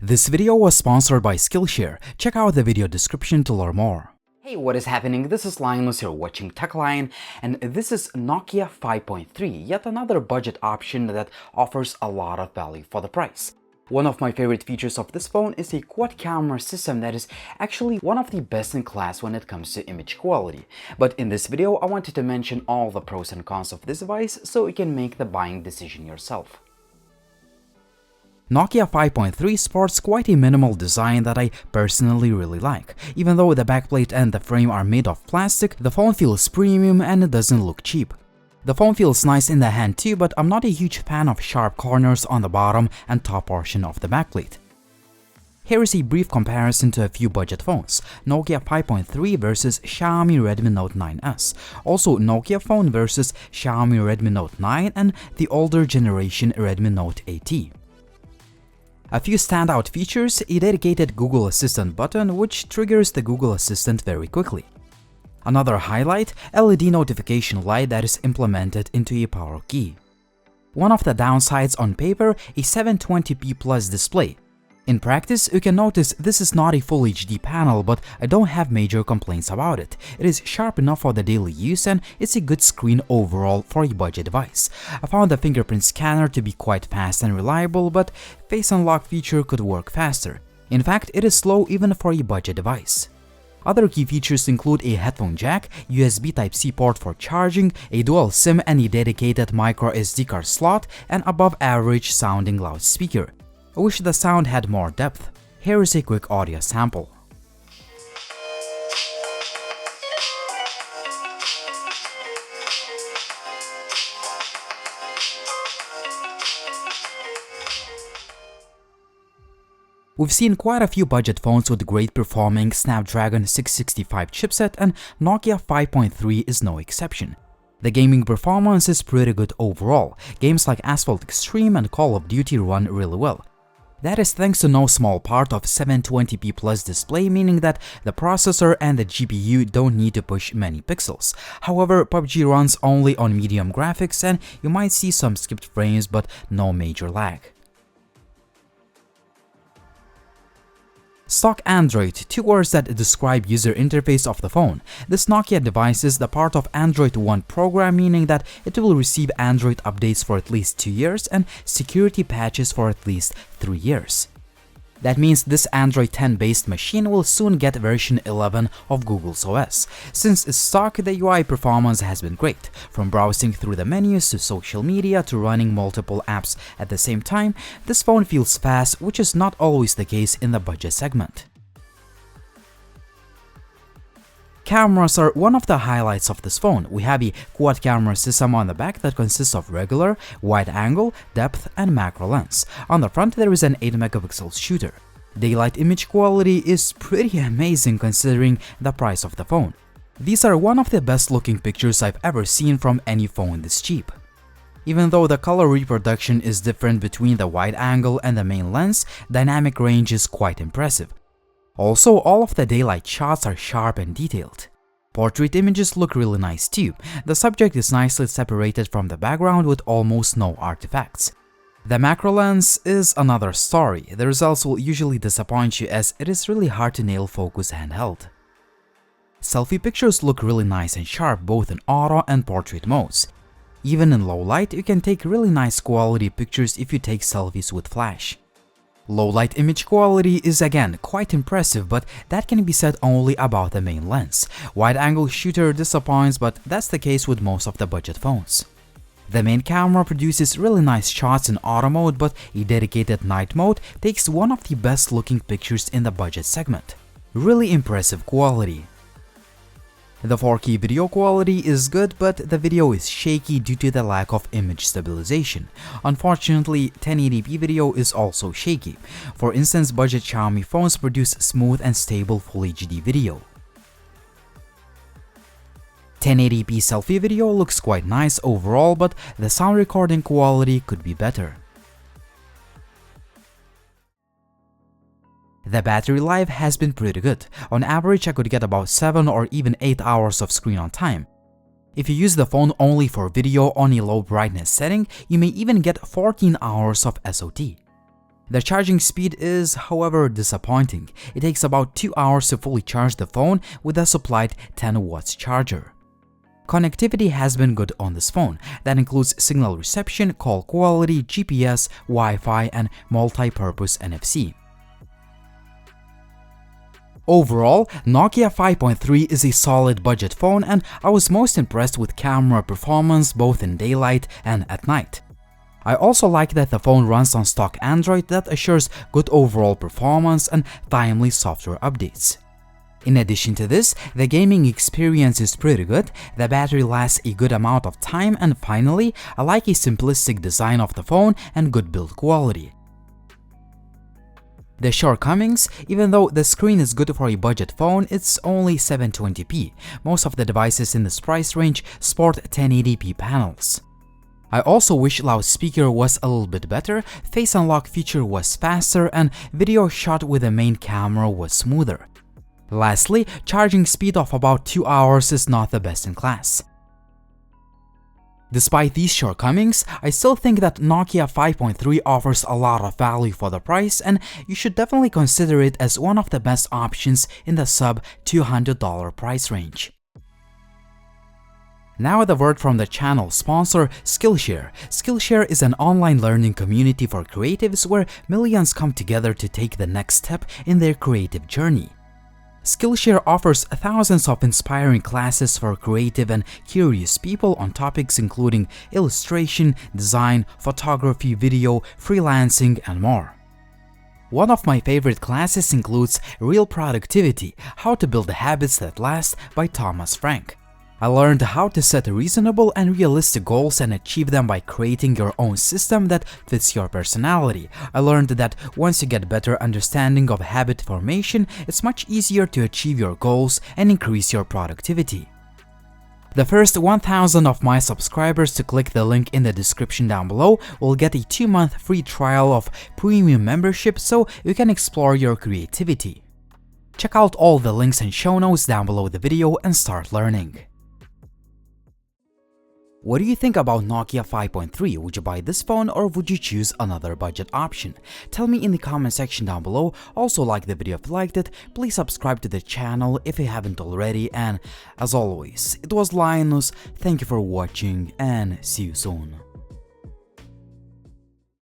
This video was sponsored by Skillshare. Check out the video description to learn more. Hey, what is happening? This is Linus here watching TechLion, and this is Nokia 5.3, yet another budget option that offers a lot of value for the price. One of my favorite features of this phone is a quad camera system that is actually one of the best in class when it comes to image quality. But in this video, I wanted to mention all the pros and cons of this device so you can make the buying decision yourself. Nokia 5.3 sports quite a minimal design that I personally really like. Even though the backplate and the frame are made of plastic, the phone feels premium and it doesn't look cheap. The phone feels nice in the hand too, but I'm not a huge fan of sharp corners on the bottom and top portion of the backplate. Here is a brief comparison to a few budget phones: Nokia 5.3 versus Xiaomi Redmi Note 9s, also Nokia phone versus Xiaomi Redmi Note 9 and the older generation Redmi Note 8T. A few standout features: a dedicated Google Assistant button which triggers the Google Assistant very quickly. Another highlight: LED notification light that is implemented into a power key. One of the downsides on paper: a 720p plus display. In practice, you can notice this is not a full HD panel, but I don't have major complaints about it. It is sharp enough for the daily use and it's a good screen overall for a budget device. I found the fingerprint scanner to be quite fast and reliable, but face unlock feature could work faster. In fact, it is slow even for a budget device. Other key features include a headphone jack, USB Type-C port for charging, a dual SIM and a dedicated micro SD card slot, and above average sounding loudspeaker. I wish the sound had more depth. Here is a quick audio sample. We've seen quite a few budget phones with great performing Snapdragon 665 chipset, and Nokia 5.3 is no exception. The gaming performance is pretty good overall. Games like Asphalt Extreme and Call of Duty run really well. That is thanks to no small part of 720p plus display, meaning that the processor and the GPU don't need to push many pixels. However, PUBG runs only on medium graphics and you might see some skipped frames but no major lag. Stock Android, two words that describe user interface of the phone. This Nokia device is the part of Android One program, meaning that it will receive Android updates for at least 2 years and security patches for at least 3 years. That means this Android 10 based machine will soon get version 11 of Google's OS. Since it's stock, the UI performance has been great. From browsing through the menus to social media to running multiple apps at the same time, this phone feels fast, which is not always the case in the budget segment. Cameras are one of the highlights of this phone. We have a quad camera system on the back that consists of regular, wide angle, depth, and macro lens. On the front there is an 8-megapixel shooter. Daylight image quality is pretty amazing considering the price of the phone. These are one of the best looking pictures I've ever seen from any phone this cheap. Even though the color reproduction is different between the wide angle and the main lens, dynamic range is quite impressive. Also, all of the daylight shots are sharp and detailed. Portrait images look really nice too. The subject is nicely separated from the background with almost no artifacts. The macro lens is another story. The results will usually disappoint you as it is really hard to nail focus handheld. Selfie pictures look really nice and sharp both in auto and portrait modes. Even in low light, you can take really nice quality pictures if you take selfies with flash. Low light image quality is again quite impressive, but that can be said only about the main lens. Wide angle shooter disappoints, but that's the case with most of the budget phones. The main camera produces really nice shots in auto mode, but a dedicated night mode takes one of the best looking pictures in the budget segment. Really impressive quality. The 4K video quality is good, but the video is shaky due to the lack of image stabilization. Unfortunately, 1080p video is also shaky. For instance, budget Xiaomi phones produce smooth and stable Full HD video. 1080p selfie video looks quite nice overall, but the sound recording quality could be better. The battery life has been pretty good. On average, I could get about 7 or even 8 hours of screen on time. If you use the phone only for video on a low brightness setting, you may even get 14 hours of SOT. The charging speed is, however, disappointing. It takes about 2 hours to fully charge the phone with a supplied 10 watts charger. Connectivity has been good on this phone. That includes signal reception, call quality, GPS, Wi-Fi, and multi-purpose NFC. Overall, Nokia 5.3 is a solid budget phone, and I was most impressed with camera performance both in daylight and at night. I also like that the phone runs on stock Android that assures good overall performance and timely software updates. In addition to this, the gaming experience is pretty good, the battery lasts a good amount of time, and finally, I like a simplistic design of the phone and good build quality. The shortcomings: even though the screen is good for a budget phone, it's only 720p. Most of the devices in this price range sport 1080p panels. I also wish loudspeaker was a little bit better, face unlock feature was faster, and video shot with the main camera was smoother. Lastly, charging speed of about 2 hours is not the best in class. Despite these shortcomings, I still think that Nokia 5.3 offers a lot of value for the price, and you should definitely consider it as one of the best options in the sub $200 price range. Now the word from the channel sponsor, Skillshare. Skillshare is an online learning community for creatives where millions come together to take the next step in their creative journey. Skillshare offers thousands of inspiring classes for creative and curious people on topics including illustration, design, photography, video, freelancing, and more. One of my favorite classes includes Real Productivity: How to Build Habits That Last by Thomas Frank. I learned how to set reasonable and realistic goals and achieve them by creating your own system that fits your personality. I learned that once you get better understanding of habit formation, it's much easier to achieve your goals and increase your productivity. The first 1,000 of my subscribers to click the link in the description down below will get a 2-month free trial of premium membership so you can explore your creativity. Check out all the links and show notes down below the video and start learning. What do you think about Nokia 5.3? Would you buy this phone or would you choose another budget option? Tell me in the comment section down below. Also, like the video if you liked it, please subscribe to the channel if you haven't already, and as always, it was Linus, thank you for watching and see you soon.